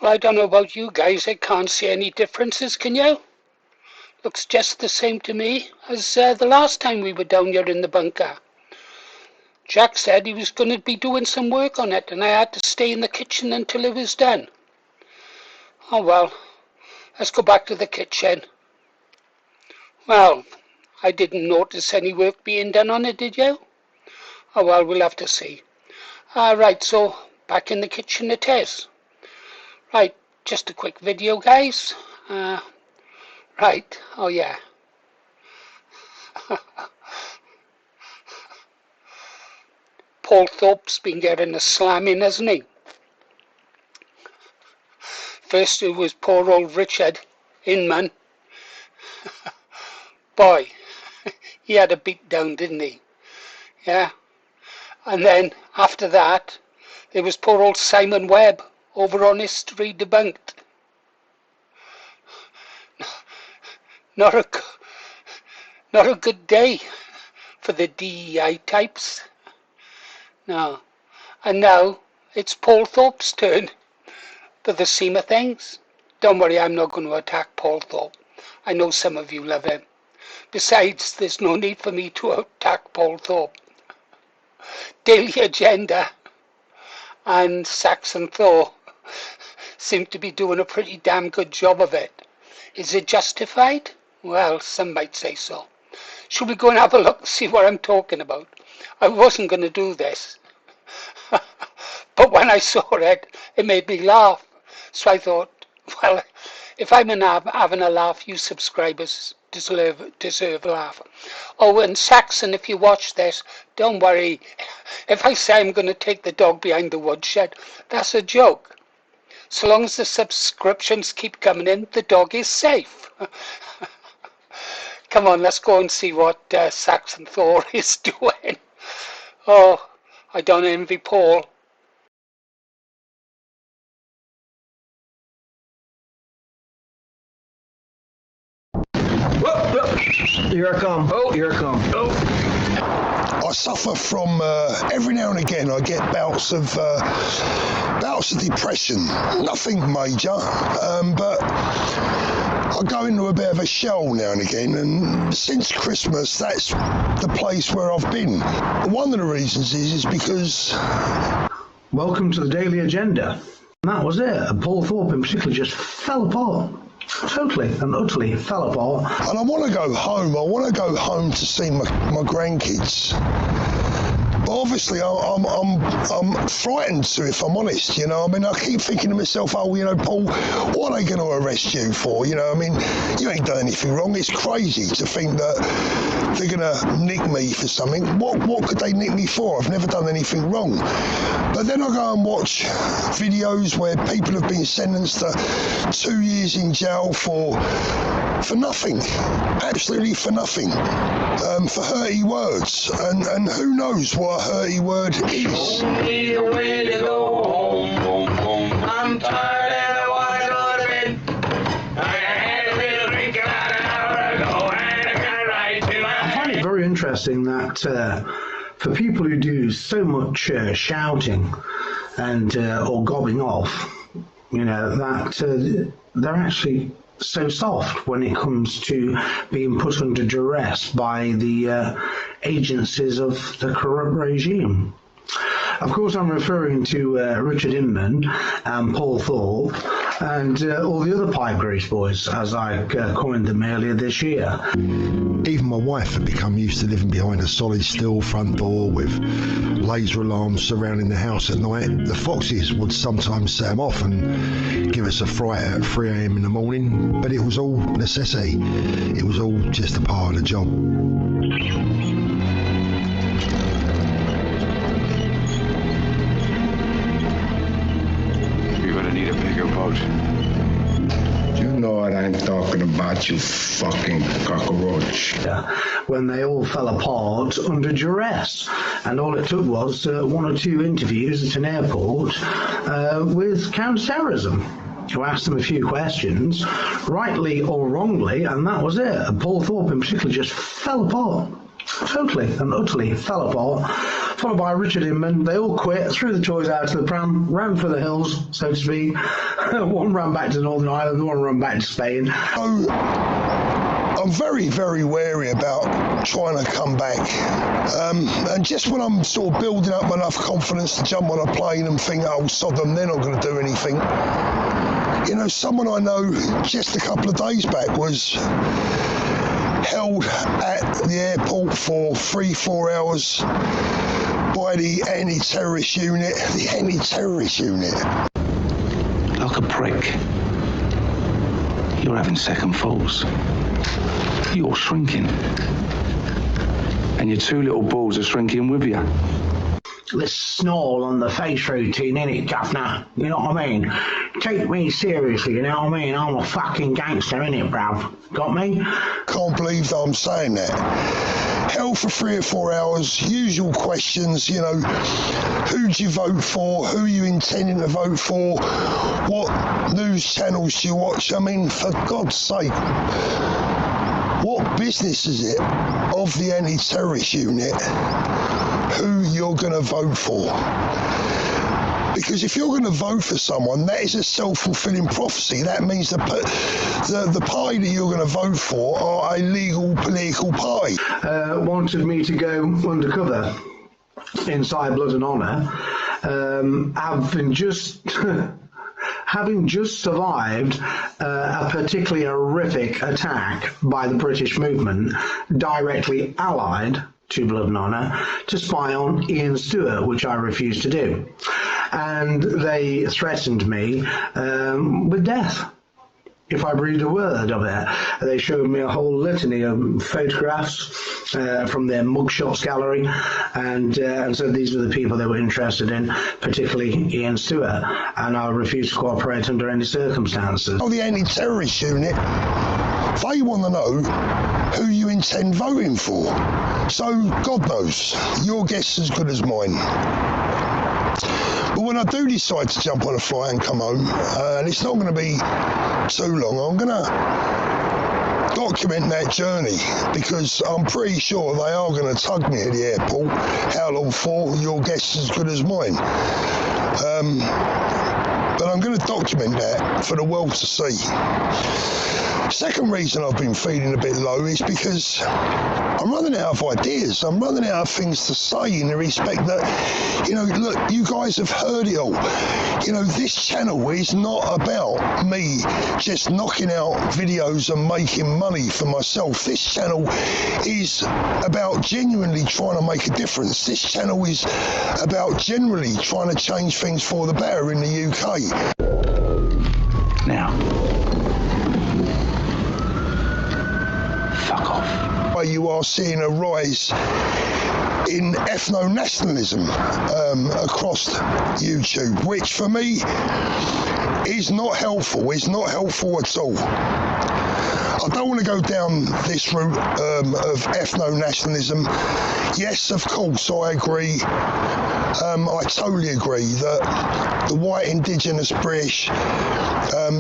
Well, I don't know about you guys, I can't see any differences, can you? Looks just the same to me as the last time we were down here in the bunker. Jack said he was going to be doing some work on it and I had to stay in the kitchen until it was done. Oh well, let's go back to the kitchen. Well, I didn't notice any work being done on it, did you? Oh well, we'll have to see. Right, so back in the kitchen it is. Right, just a quick video, guys. Right, oh yeah. Paul Thorpe's been getting a slamming, hasn't he? First it was poor old Richard Inman. Boy, he had a beat down, didn't he? Yeah. And then after that, there was poor old Simon Webb over on History Debunked. Not a good day for the DEI types. No. And now it's Paul Thorpe's turn for the seam of things. Don't worry, I'm not going to attack Paul Thorpe. I know some of you love him. Besides, there's no need for me to attack Paul Thorpe. Daily Agenda and Saxton Thor seem to be doing a pretty damn good job of it. Is it justified? Well, some might say so. Should we go and have a look and see what I'm talking about? I wasn't going to do this. But when I saw it, it made me laugh. So I thought, well, if I'm having a laugh, you subscribers deserve a laugh. Oh, and Saxon, if you watch this, don't worry. If I say I'm going to take the dog behind the woodshed, that's a joke. So long as the subscriptions keep coming in, the dog is safe. Come on, let's go and see what Saxton Thor is doing. Oh, I don't envy Paul. Here I come. Oh, here I come. Oh. I suffer from every now and again. I get bouts of depression. Nothing major, but I go into a bit of a shell now and again. And since Christmas, that's the place where I've been. One of the reasons is because. Welcome to the Daily Agenda. And that was it. Paul Thorpe in particular just fell apart. Totally and utterly fell apart. And I want to go home. I want to go home to see my grandkids. But obviously, I'm frightened to, if I'm honest. You know, I mean, I keep thinking to myself, oh, you know, Paul, what are they going to arrest you for? You know, I mean, you ain't done anything wrong. It's crazy to think that they're going to nick me for something. What could they nick me for? I've never done anything wrong. But then I go and watch videos where people have been sentenced to 2 years in jail for nothing, absolutely for nothing, for hurty words, and who knows what a hurty word is. Show me the way to go home, home, home. I'm tired and I want to go to bed. I had a little drink about an hour ago and I got right to my I find it very interesting that for people who do so much shouting and or gobbing off, you know, that they're actually so soft when it comes to being put under duress by the agencies of the corrupt regime. Of course, I'm referring to Richard Inman and Paul Thorpe and all the other pipe grease boys, as I coined them earlier this year. Even my wife had become used to living behind a solid steel front door with laser alarms surrounding the house at night. The foxes would sometimes set them off and give us a fright at 3 a.m. in the morning, but it was all necessity. It was all just a part of the job. You're gonna need a bigger boat. You know what I'm talking about, you fucking cockroach. When they all fell apart under duress. And all it took was 1 or 2 interviews at an airport with counter-terrorism, who asked them a few questions, rightly or wrongly, and that was it. And Paul Thorpe in particular just fell apart. totally and utterly fell apart, followed by Richard Inman. They all quit, threw the toys out of the pram, ran for the hills, so to speak. One ran back to Northern Ireland, one ran back to Spain. So I'm very, very wary about trying to come back. And just when I'm sort of building up enough confidence to jump on a plane and think, oh, sod them, they're not going to do anything. You know, someone I know just a couple of days back was held at the airport for 3-4 hours by the anti-terrorist unit. The anti-terrorist unit. Like a prick. You're having second thoughts. You're shrinking. And your two little balls are shrinking with you. This snarl on the face routine, innit, governor? You know what I mean? Take me seriously, you know what I mean? I'm a fucking gangster, innit, bruv? Got me? Can't believe that I'm saying that. Held for 3 or 4 hours, usual questions, you know, who'd you vote for, who are you intending to vote for, what news channels do you watch? I mean, for God's sake, what business is it of the anti-terrorist unit who you're going to vote for? Because if you're going to vote for someone, that is a self-fulfilling prophecy. That means the party that you're going to vote for are a legal political party. Wanted me to go undercover inside Blood and Honour, having just survived a particularly horrific attack by the British movement directly allied to Blood and Honour to spy on Ian Stewart, which I refused to do. And they threatened me with death if I breathed a word of it. They showed me a whole litany of photographs from their mugshots gallery, and so these were the people they were interested in, particularly Ian Stewart, and I refused to cooperate under any circumstances. Oh, the anti-terrorist unit, they want to know who you intend voting for. So, God knows, your guess is as good as mine. But when I do decide to jump on a flight and come home, and it's not going to be too long, I'm going to document that journey, because I'm pretty sure they are going to tug me at the airport. How long for? Your guess is as good as mine. But I'm going to document that for the world to see. Second reason I've been feeling a bit low is because I'm running out of ideas. I'm running out of things to say in the respect that, you know, look, you guys have heard it all. You know, this channel is not about me just knocking out videos and making money for myself. This channel is about genuinely trying to make a difference. This channel is about generally trying to change things for the better in the UK. Now, fuck off. You are seeing a rise in ethno-nationalism across YouTube, which for me is not helpful. It's not helpful at all. I don't want to go down this route of ethno-nationalism. Yes, of course, I agree. I totally agree that the white indigenous British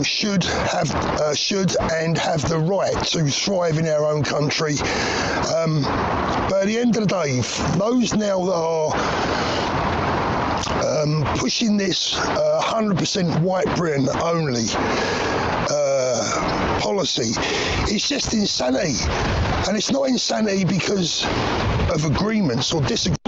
should and have the right to thrive in our own country. But at the end of the day, those now that are pushing this 100% white Britain only policy, it's just insanity. And it's not insanity because of agreements or disagreements.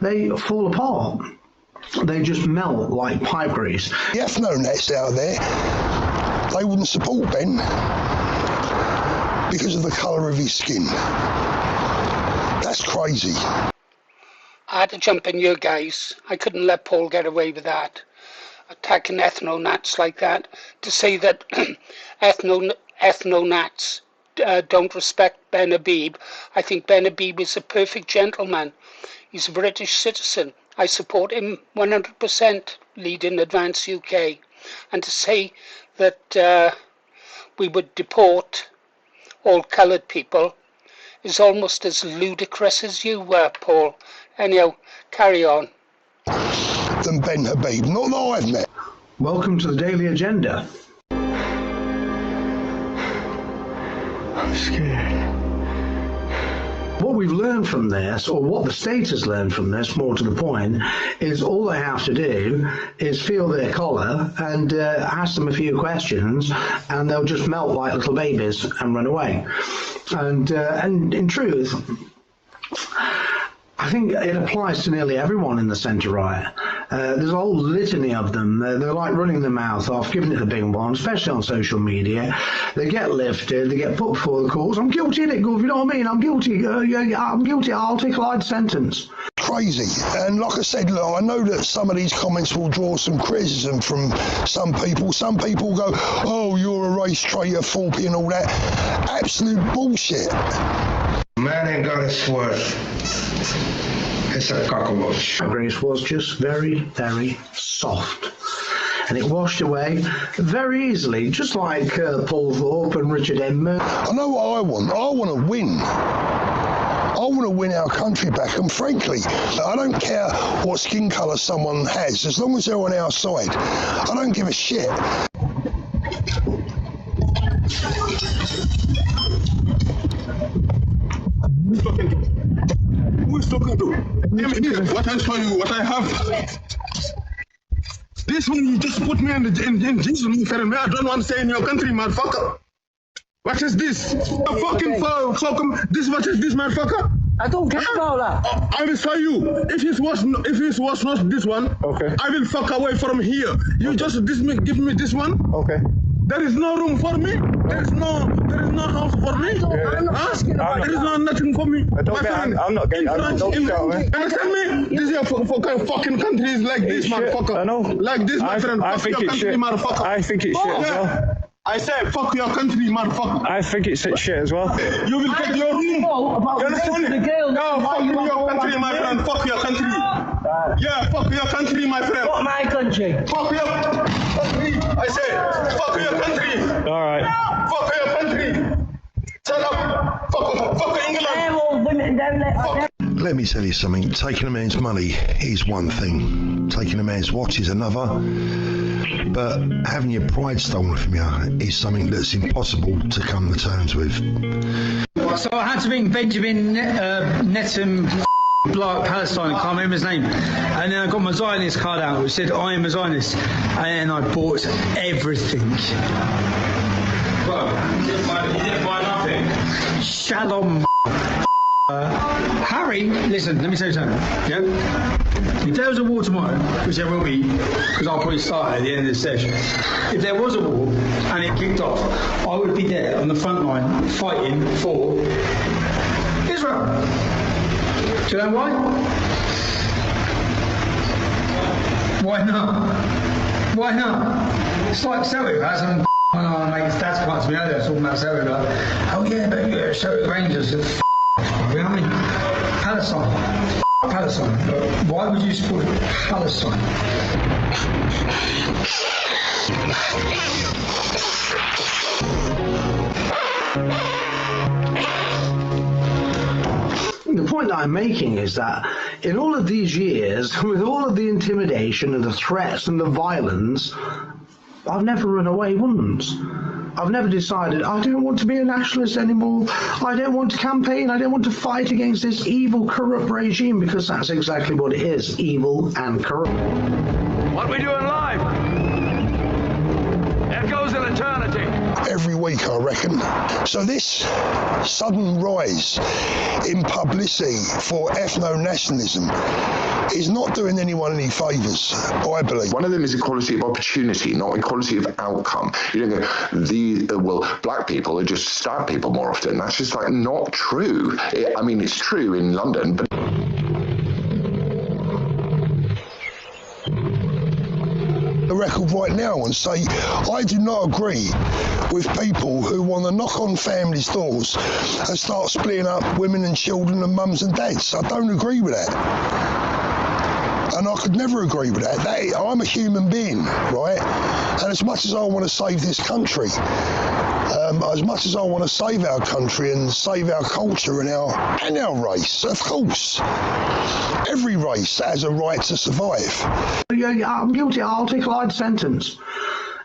They fall apart. They just melt like pipe grease. The ethno-nets out there, they wouldn't support Ben because of the colour of his skin. That's crazy. I had to jump in here, guys. I couldn't let Paul get away with that. Attacking ethno-nats like that. To say that ethno-nats don't respect Ben Habib. I think Ben Habib is a perfect gentleman. He's a British citizen. I support him 100% leading Advance UK. And to say that we would deport all coloured people is almost as ludicrous as you were, Paul. Anyhow, carry on. Than Ben Habib, not that I've met. Welcome to the Daily Agenda. I'm scared. What we've learned from this, or what the state has learned from this, more to the point, is all they have to do is feel their collar and ask them a few questions, and they'll just melt like little babies and run away. And in truth, I think it applies to nearly everyone in the centre right. There's a whole litany of them. They're like running their mouth off, giving it the big one, especially on social media. They get lifted, they get put before the courts. I'm guilty, innit, Gov? You know what I mean? I'm guilty. I'm guilty. I'll take a light sentence. Crazy. And like I said, look, I know that some of these comments will draw some criticism from some people. Some people go, oh, you're a race traitor, Thorpe and all that. Absolute bullshit. Man ain't got a sweat. It's a cockroach. Grace was just very, very soft. And it washed away very easily, just like Paul Thorpe and Richard Edmund. I know what I want. I want to win. I want to win our country back, and frankly, I don't care what skin colour someone has, as long as they're on our side. I don't give a shit. Who is talking to? What I show you, what I have. This one you just put me in this one, I don't want to stay in your country, motherfucker. What is this? A fucking this, what is this, motherfucker? I don't care about that. I will show you. If it was not this one, okay, I will fuck away from here. You just give me this one. Okay. There is no room for me. There is no house for me. I'm not asking about there is nothing for me. I'm not getting. Understand me? This is your fucking country is like this, motherfucker. I know. Like this, my friend. Fuck your country, motherfucker. I think it's shit as well. I said, fuck your country, motherfucker. I think it's shit as well. You will get your room. You understand me? No, fuck your country, my friend. Fuck your country. Yeah, fuck your country, my friend. Fuck my country. Fuck your country. I said, fuck your country. All right. Fuck your country. Shut up. Fuck England. Let me tell you something. Taking a man's money is one thing. Taking a man's watch is another. But having your pride stolen from you is something that's impossible to come to terms with. So I had to ring Benjamin Netham Palestine, I can't remember his name. And then I got my Zionist card out which said I am a Zionist. And I bought everything. Well, you didn't buy nothing. Shalom. Harry, listen, let me tell you something. Yeah? If there was a war tomorrow, which there will be, because I'll probably start at the end of this session. If there was a war and it kicked off, I would be there on the front line fighting for Israel. Do you know why? Why not? Why not? It's like Celtic has some mate's dad's quite to me earlier talking about Celtic, like, oh yeah, but you're Celtic Rangers. You know what I mean? Palestine. Palestine. Why would you support Palestine? The point that I'm making is that in all of these years, with all of the intimidation and the threats and the violence, I've never run away once. I've never decided, I don't want to be a nationalist anymore. I don't want to campaign. I don't want to fight against this evil, corrupt regime, because that's exactly what it is, evil and corrupt. What we doing live? Echoes in eternity. Every week, I reckon. So this sudden rise in publicity for ethno-nationalism is not doing anyone any favours, I believe. One of them is equality of opportunity, not equality of outcome. You don't go, black people are just stab people more often. That's just like not true. It's true in London, but the record right now and say, I do not agree with people who want to knock on families' doors and start splitting up women and children and mums and dads. I don't agree with that. And I could never agree with that. I'm a human being, right? And as much as I want to save this country, As much as I want to save our country and save our culture and our race, of course, every race has a right to survive. I'm guilty of articulate sentence.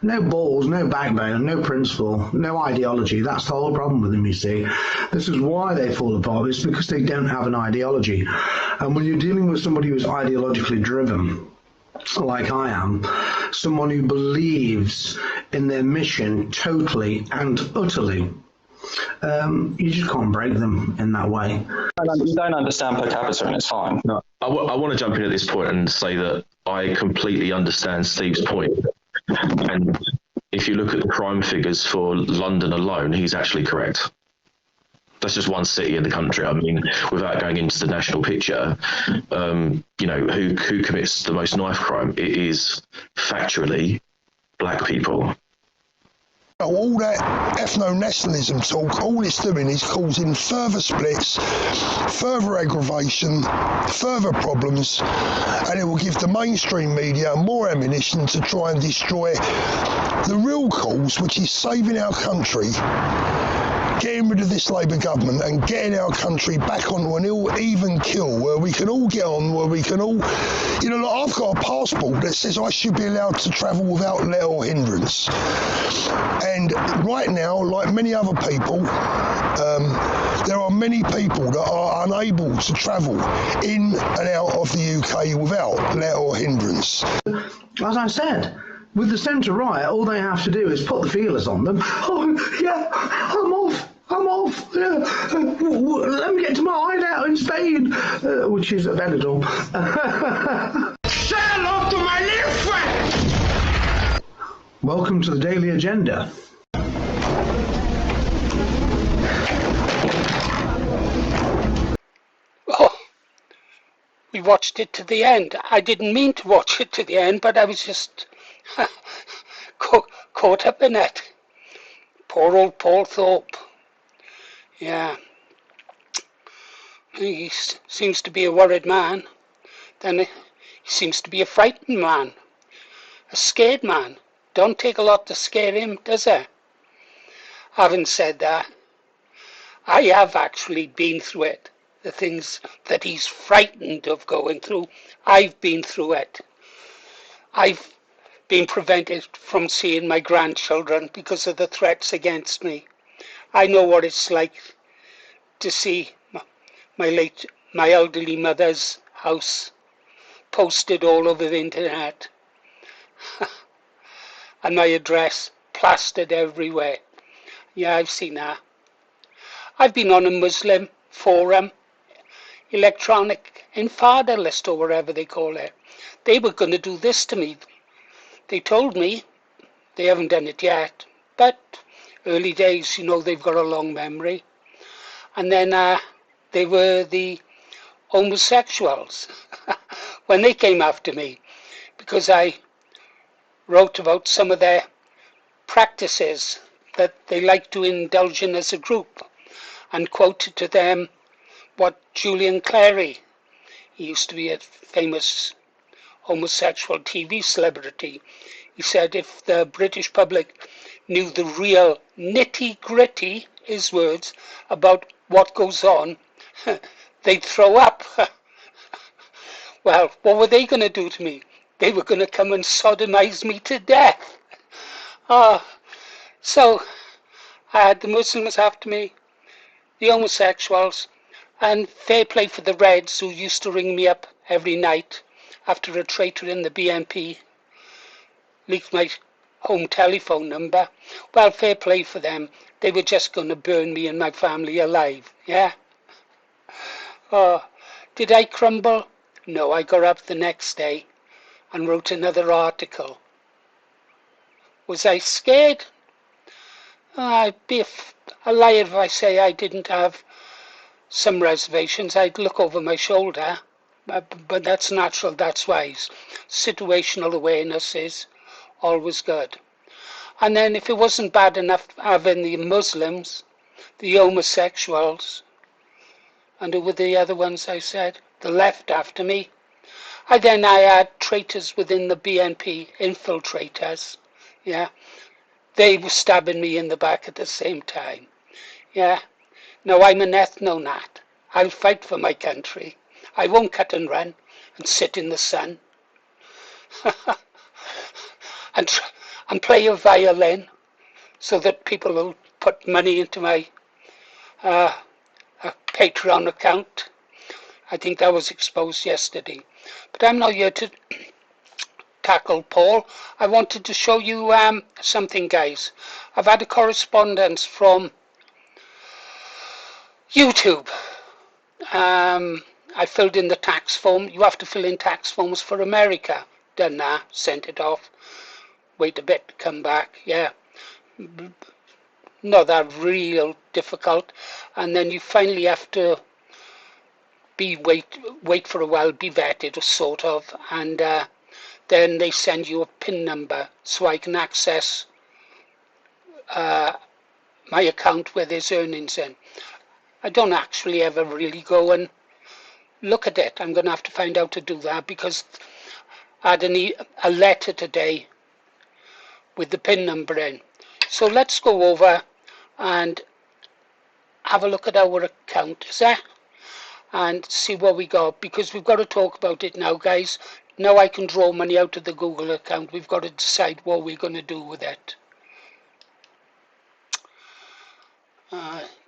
No balls, no backbone, no principle, no ideology. That's the whole problem with them, you see. This is why they fall apart. It's because they don't have an ideology. And when you're dealing with somebody who's ideologically driven, like I am, someone who believes in their mission totally and utterly, you just can't break them in that way. You don't understand per capita, and it's fine. No, I want to jump in at this point and say that I completely understand Steve's point. And if you look at the crime figures for London alone, he's actually correct. That's just one city in the country. I mean, without going into the national picture, who commits the most knife crime? It is factually black people. All that ethno-nationalism talk, all it's doing is causing further splits, further aggravation, further problems, and it will give the mainstream media more ammunition to try and destroy the real cause, which is saving our country, getting rid of this Labour government and getting our country back onto an even keel where we can all get on, where we can all, I've got a passport that says I should be allowed to travel without let or hindrance. And right now, like many other people, there are many people that are unable to travel in and out of the UK without let or hindrance. As I said, with the centre-right, all they have to do is put the feelers on them. Oh, yeah, I'm off. Yeah. Let me get to my hideout in Spain, which is Benidorm. Say hello to my little friend! Welcome to the Daily Agenda. Oh, we watched it to the end. I didn't mean to watch it to the end, but I was just caught up in it. Poor old Paul Thorpe. Yeah. He seems to be a worried man. Then he seems to be a frightened man. A scared man. Don't take a lot to scare him, does it? Having said that, I have actually been through it. The things that he's frightened of going through, I've been through it. I've been prevented from seeing my grandchildren because of the threats against me. I know what it's like to see my elderly mother's house posted all over the internet and my address plastered everywhere. Yeah, I've seen that. I've been on a Muslim forum, electronic intifada list or whatever they call it. They were going to do this to me. They told me, they haven't done it yet, but early days, they've got a long memory. And then they were the homosexuals when they came after me because I wrote about some of their practices that they like to indulge in as a group and quoted to them what Julian Clary, he used to be a famous homosexual TV celebrity, he said if the British public knew the real nitty-gritty, his words, about what goes on, they'd throw up. Well, what were they going to do to me? They were going to come and sodomize me to death. So I had the Muslims after me, the homosexuals, and fair play for the Reds who used to ring me up every night after a traitor in the BNP leaked my home telephone number. Well, fair play for them. They were just going to burn me and my family alive, yeah? Did I crumble? No, I got up the next day and wrote another article. Was I scared? I'd be a liar if I say I didn't have some reservations. I'd look over my shoulder, but that's natural, that's wise. Situational awareness is always good. And then if it wasn't bad enough having the Muslims, the homosexuals, and who were the other ones I said? The left after me. I had traitors within the BNP, infiltrators, yeah. they were stabbing me in the back at the same time. Yeah. Now I'm an ethno-nat. I'll fight for my country. I won't cut and run and sit in the sun. and play a violin so that people will put money into my Patreon account. I think that was exposed yesterday. But I'm not here to tackle Paul. I wanted to show you something, guys. I've had a correspondence from YouTube. I filled in the tax form. You have to fill in tax forms for America. Done that, sent it off. Wait a bit to come back. Yeah. Not that real difficult. And then you finally have to wait for a while, be vetted, or sort of, and then they send you a PIN number so I can access my account where there's earnings in. I don't actually ever really go and look at it. I'm going to have to find out to do that because I had a letter today with the PIN number in. So let's go over and have a look at our account, is there? And see what we got, because we've got to talk about it now, guys. Now I can draw money out of the Google account. We've got to decide what we're going to do with it.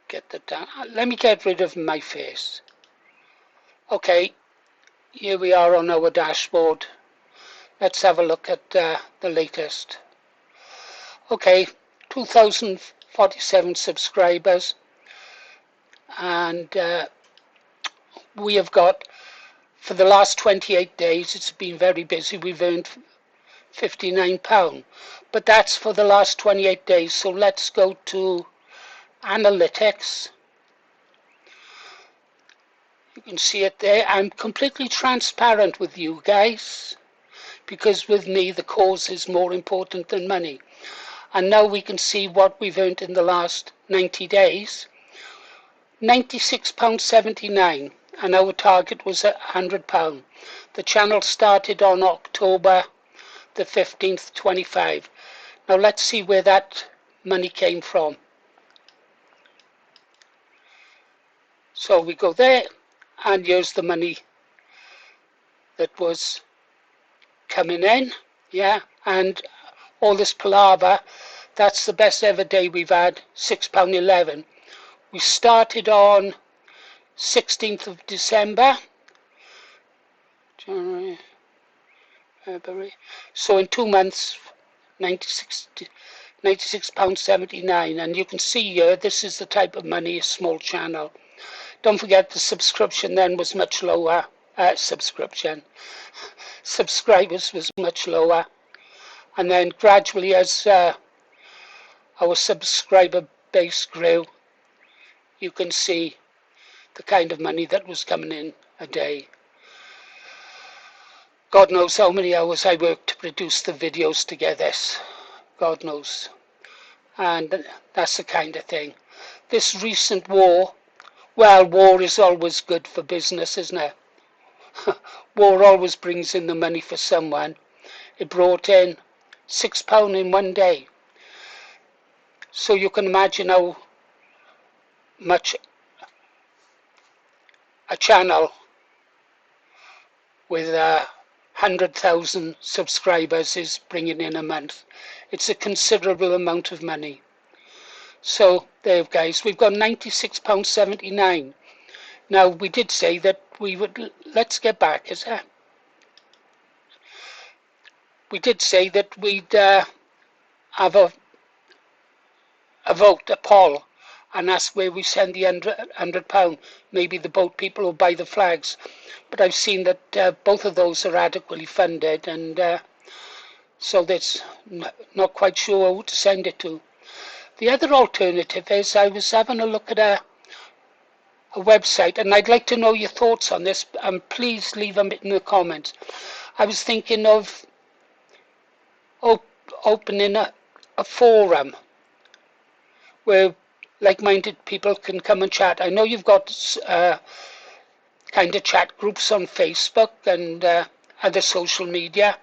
Get that down. Let me get rid of my face. Okay, here we are on our dashboard. Let's have a look at the latest. Okay, 2,047 subscribers, and we have got, for the last 28 days, it's been very busy, we've earned £59, but that's for the last 28 days. So let's go to analytics. You can see it there. I'm completely transparent with you guys, because with me the cause is more important than money. And now we can see what we've earned in the last 90 days. £96.79, and our target was £100. The channel started on October the 15th, 25. Now let's see where that money came from. So we go there, and here's the money that was coming in, yeah, and all this palaver. That's the best ever day we've had, £6.11. We started on 16th of December, January, February. So in 2 months, £96.79. And you can see here, this is the type of money, a small channel. Don't forget the subscription then was much lower. Subscribers was much lower. And then gradually as our subscriber base grew, you can see the kind of money that was coming in a day. God knows how many hours I worked to produce the videos to get this. God knows. And that's the kind of thing. This recent war, well, war is always good for business, isn't it? War always brings in the money for someone. It brought in £6 in one day. So you can imagine how much a channel with 100,000 subscribers is bringing in a month. It's a considerable amount of money. So there, guys, we've got £96.79. Now we did say that we would, let's get back, is that? We did say that we'd have a vote, a poll, and ask where we send the £100. Maybe the boat people will buy the flags. But I've seen that both of those are adequately funded, and so that's not quite sure who to send it to. The other alternative is, I was having a look at a website, and I'd like to know your thoughts on this, and please leave them in the comments. I was thinking of opening a forum where like-minded people can come and chat. I know you've got kind of chat groups on Facebook and other social media,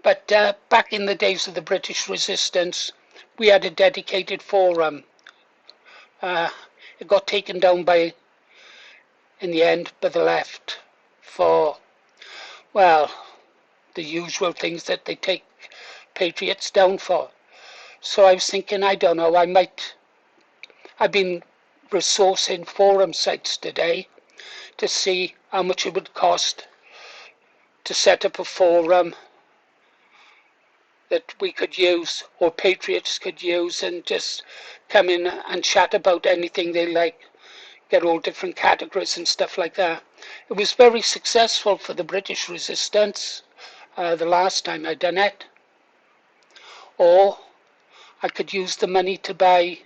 but back in the days of the British Resistance, we had a dedicated forum. It got taken down in the end, by the left for, well, the usual things that they take patriots down for. So I was thinking, I don't know, I've been resourcing forum sites today to see how much it would cost to set up a forum that we could use, or patriots could use, and just come in and chat about anything they like, get all different categories and stuff like that. It was very successful for the British resistance the last time I done it. Or I could use the money to buy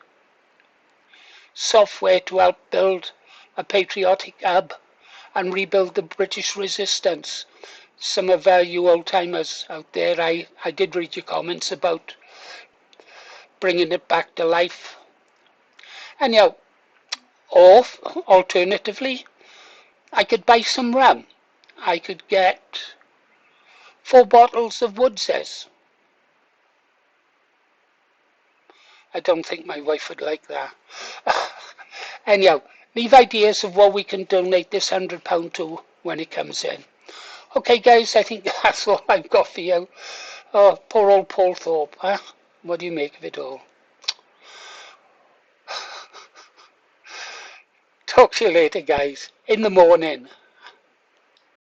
software to help build a patriotic hub and rebuild the British resistance. Some of you old timers out there, I did read your comments about bringing it back to life. Anyhow, or alternatively, I could buy some rum. I could get 4 bottles of Woodses. I don't think my wife would like that. Anyhow, leave ideas of what we can donate this £100 to when it comes in. Okay guys, I think that's all I've got for you. Oh, poor old Paul Thorpe, huh? What do you make of it all? Talk to you later guys, in the morning.